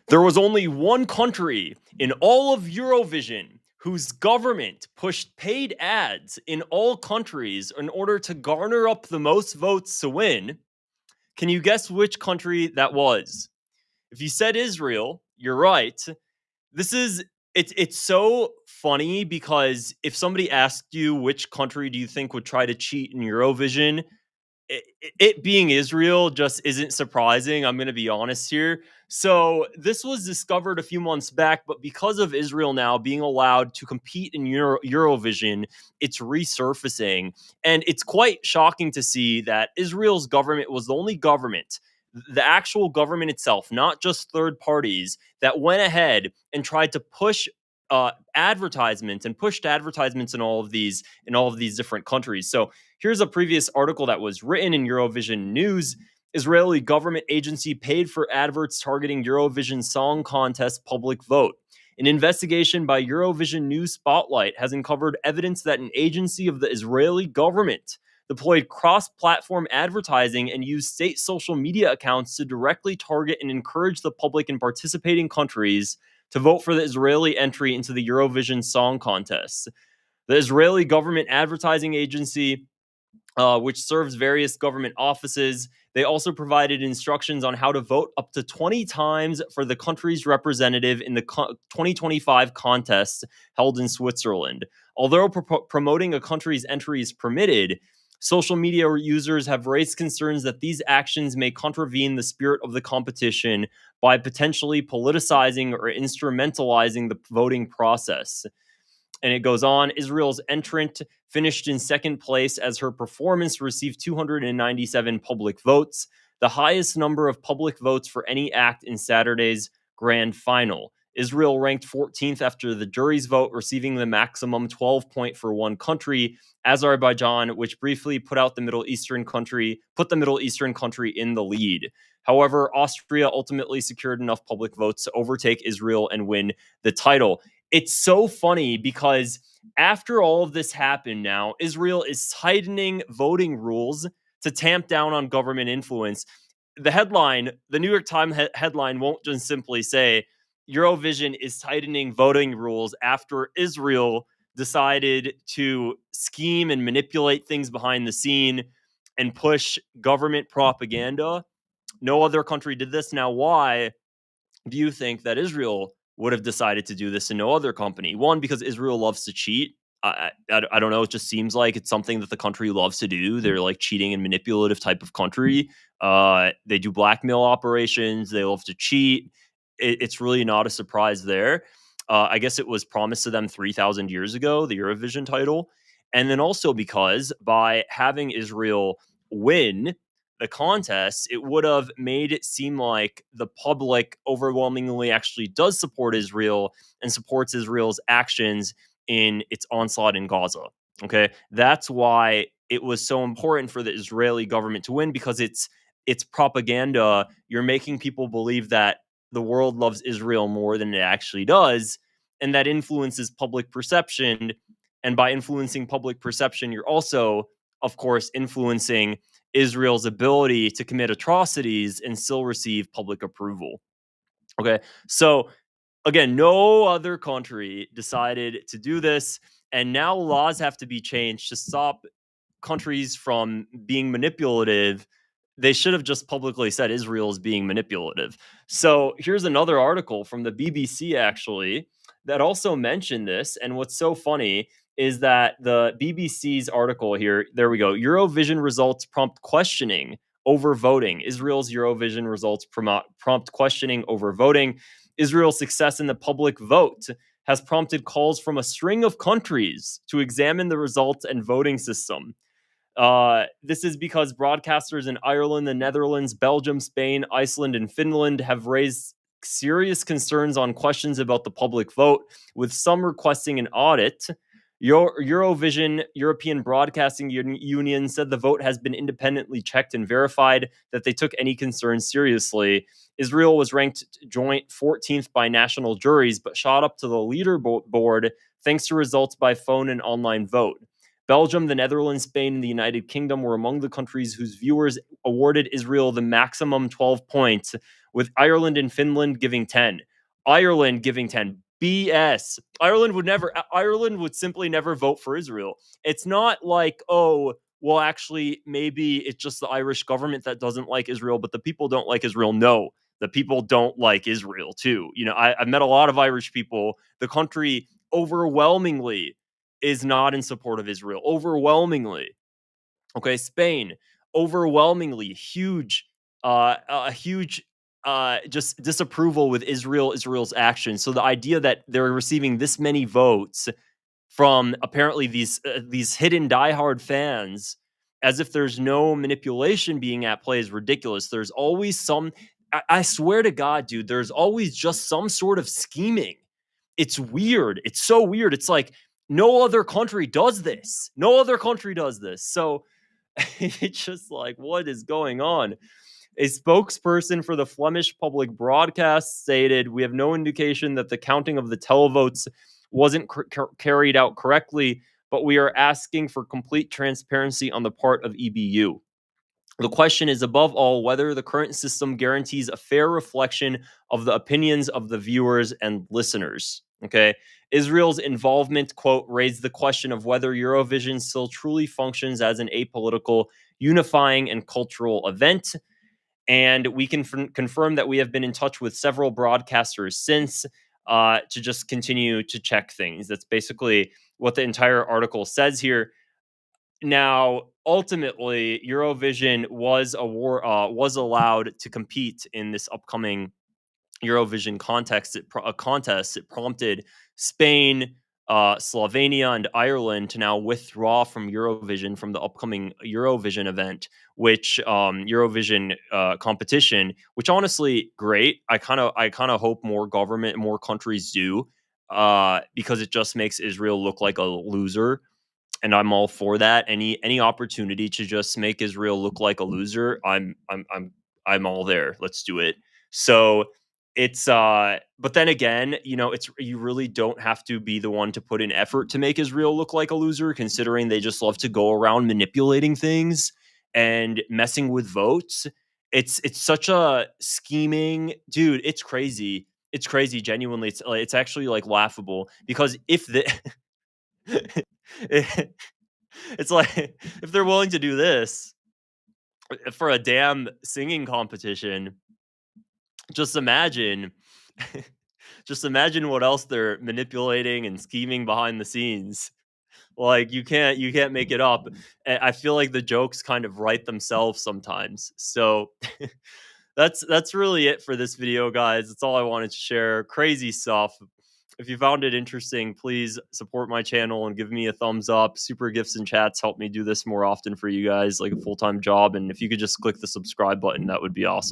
There was only one country in all of Eurovision whose government pushed paid ads in all countries in order to garner up the most votes to win. Can you guess which country that was? If you said Israel, you're right. This is it's so funny because if somebody asked you which country do you think would try to cheat in Eurovision, it being Israel just isn't surprising. I'm going to be honest here. So, this was discovered a few months back, but because of Israel now being allowed to compete in Eurovision, it's resurfacing. And it's quite shocking to see that Israel's government was the only government, the actual government itself, not just third parties, that went ahead and tried to push advertisements and pushed advertisements in all of these different countries. So here's a previous article that was written in Eurovision News. Israeli government agency paid for adverts targeting Eurovision Song Contest public vote. An investigation by Eurovision News Spotlight has uncovered evidence that an agency of the Israeli government deployed cross-platform advertising and used state social media accounts to directly target and encourage the public in participating countries to vote for the Israeli entry into the Eurovision Song Contest. The Israeli government advertising agency, which serves various government offices, they also provided instructions on how to vote up to 20 times for the country's representative in the 2025 contest held in Switzerland. Although promoting a country's entry is permitted, social media users have raised concerns that these actions may contravene the spirit of the competition by potentially politicizing or instrumentalizing the voting process. And it goes on, Israel's entrant finished in second place as her performance received 297 public votes, the highest number of public votes for any act in Saturday's grand final. Israel ranked 14th after the jury's vote, receiving the maximum 12 point for one country, Azerbaijan, which briefly put the Middle Eastern country in the lead. However, Austria ultimately secured enough public votes to overtake Israel and win the title. It's so funny because after all of this happened now, Israel is tightening voting rules to tamp down on government influence. The New York Times headline won't just simply say Eurovision is tightening voting rules after Israel decided to scheme and manipulate things behind the scene and push government propaganda. No other country did this. Now, why do you think that Israel would have decided to do this and no other company? One, because Israel loves to cheat. I don't know. It just seems like it's something that the country loves to do. They're like cheating and manipulative type of country. They do blackmail operations. They love to cheat. It's really not a surprise there. I guess it was promised to them 3,000 years ago, the Eurovision title. And then also because by having Israel win the contest, it would have made it seem like the public overwhelmingly actually does support Israel and supports Israel's actions in its onslaught in Gaza. Okay, that's why it was so important for the Israeli government to win, because it's propaganda. You're making people believe that the world loves Israel more than it actually does, and that influences public perception. And by influencing public perception, you're also, of course, influencing Israel's ability to commit atrocities and still receive public approval. Okay, so again, no other country decided to do this, and now laws have to be changed to stop countries from being manipulative. They should have just publicly said Israel is being manipulative. So here's another article from the BBC, actually, that also mentioned this. And what's so funny is that the BBC's article here, there we go, Eurovision results prompt questioning over voting. Israel's Eurovision results prompt questioning over voting. Israel's success in the public vote has prompted calls from a string of countries to examine the results and voting system. This is because broadcasters in Ireland, the Netherlands, Belgium, Spain, Iceland, and Finland have raised serious concerns on questions about the public vote, with some requesting an audit. Eurovision, European Broadcasting Union, said the vote has been independently checked and verified, that they took any concerns seriously. Israel was ranked joint 14th by national juries, but shot up to the leaderboard thanks to results by phone and online vote. Belgium, the Netherlands, Spain, and the United Kingdom were among the countries whose viewers awarded Israel the maximum 12 points, with Ireland and Finland giving 10. Ireland giving 10. BS. Ireland would simply never vote for Israel. It's not like, oh, well, actually, maybe it's just the Irish government that doesn't like Israel, but the people don't like Israel. No, the people don't like Israel too. I've met a lot of Irish people. The country overwhelmingly is not in support of Israel. Overwhelmingly. Okay, Spain, overwhelmingly a huge just disapproval with Israel's actions. So the idea that they're receiving this many votes from apparently these hidden diehard fans, as if there's no manipulation being at play, is ridiculous. There's always some. I swear to God, dude, there's always just some sort of scheming. It's weird. It's so weird. It's like no other country does this. No other country does this. So it's just like, what is going on? A spokesperson for the Flemish public broadcast stated, "We have no indication that the counting of the televotes wasn't carried out correctly, but we are asking for complete transparency on the part of EBU. The question is, above all, whether the current system guarantees a fair reflection of the opinions of the viewers and listeners." Okay. Israel's involvement, quote, raised the question of whether Eurovision still truly functions as an apolitical, unifying, and cultural event. And we can confirm that we have been in touch with several broadcasters since to just continue to check things. That's basically what the entire article says here. Now, ultimately, Eurovision was allowed to compete in this upcoming Eurovision contest. It prompted Spain, Slovenia, and Ireland to now withdraw from Eurovision, from the upcoming Eurovision event, which Eurovision competition. Which honestly, great. I kind of hope more countries do, because it just makes Israel look like a loser. And I'm all for that. Any opportunity to just make Israel look like a loser, I'm all there. Let's do it. So it's but then again, you really don't have to be the one to put in effort to make Israel look like a loser, considering they just love to go around manipulating things and messing with votes. It's such a scheming, dude. It's crazy. It's crazy. Genuinely, it's actually like laughable, because if the it's like, if they're willing to do this for a damn singing competition, just imagine just imagine what else they're manipulating and scheming behind the scenes. Like, you can't make it up. And I feel like the jokes kind of write themselves sometimes. So that's really it for this video, guys. That's all I wanted to share. Crazy stuff. If you found it interesting, please support my channel and give me a thumbs up. Super gifts and chats help me do this more often for you guys, like a full-time job. And if you could just click the subscribe button, that would be awesome.